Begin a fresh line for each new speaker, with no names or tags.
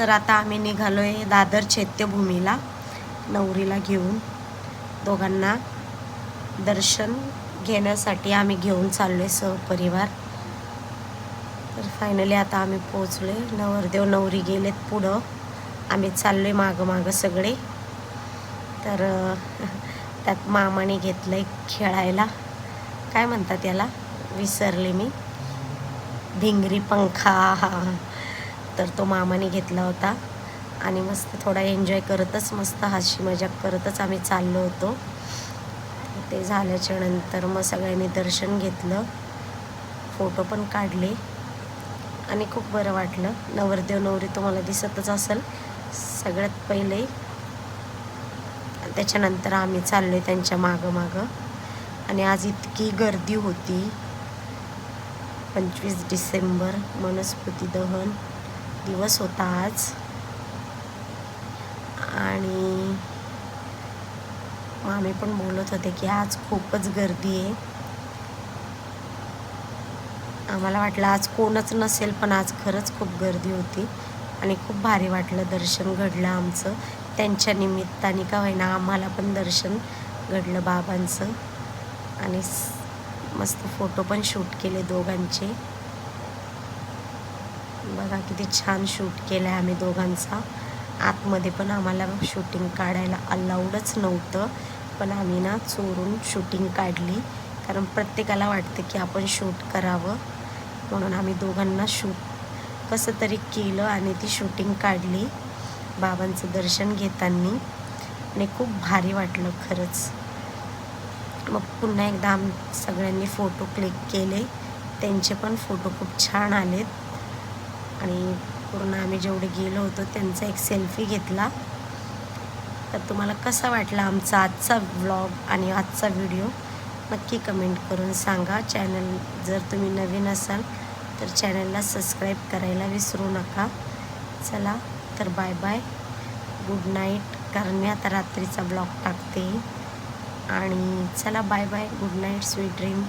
तर आता आम्ही निघालोय दादर चैत्यभूमीला नवरीला घेऊन. दोघांना दर्शन घेण्यासाठी आम्ही घेऊन चाललोय सहपरिवार. तर फायनली आता आम्ही पोहोचलोय. नवरदेव नवरी गेलेत पुढं, आम्ही चाललोय मागं सगळे. तर त्यात मामाने घेतलंय खेळायला, काय म्हणतात याला विसरले मी, भिंगरी पंखा. तर तो मामाने घेतला होता आणि मस्त थोडा एन्जॉय करतच, मस्त हसी मजाक करतच आम्ही चाललो होतो. ते झाल्याच्या नंतर मग सगळ्यांनी दर्शन घेतलं, फोटो पण काढले आणि खूप बरं वाटलं. नवरदेव नवरी तुम्हाला दिसतच असेल सगळ्यात पहिले. त्याच्यानंतर आम्ही चाललो आहे त्यांच्या मागं. आणि आज इतकी गर्दी होती. 25 डिसेंबर वनस्पती दहन दिवस होता आज. आणि मामी पण बोलत होते की आज खूपच गर्दी आहे. आम्हाला वाटलं आज कोणच नसेल, पण आज खरंच खूप गर्दी होती आणि खूप भारी वाटलं. दर्शन घडलं आमचं त्यांच्या निमित्ताने का होईना, आम्हाला पण दर्शन घडलं बाबांचं. आणि मस्त फोटो पण शूट केले दोघांचे. बघा किती छान शूट केलं आहे आम्ही दोघांचा. आतमध्ये पण आम्हाला शूटिंग काढायला अलाउडच नव्हतं, पण आम्ही ना चोरून शूटिंग काढली, कारण प्रत्येकाला वाटतं की आपण शूट करावं. म्हणून आम्ही दोघांना शूट कसं तरी केलं आणि ती शूटिंग काढली बाबांचं दर्शन घेताना. आणि खूप भारी वाटलं खरंच. मग पुन्हा एकदा सगळ्यांनी फोटो क्लिक केले, त्यांचे पण फोटो खूप छान आलेत. आणि पूर्ण आम्ही जेवढे गेलो होतो त्यांचा एक सेल्फी घेतला. तर तुम्हाला कसा वाटला आमचा आजचा व्लॉग आणि आजचा व्हिडिओ नक्की कमेंट करून सांगा. चॅनल जर तुम्ही नवीन असाल तर चॅनलला सबस्क्राईब करायला विसरू नका. चला तर बाय बाय, गुड नाईट, कारण मी आता रात्रीचा ब्लॉग टाकते. आणि चला bye bye, good night, sweet dream.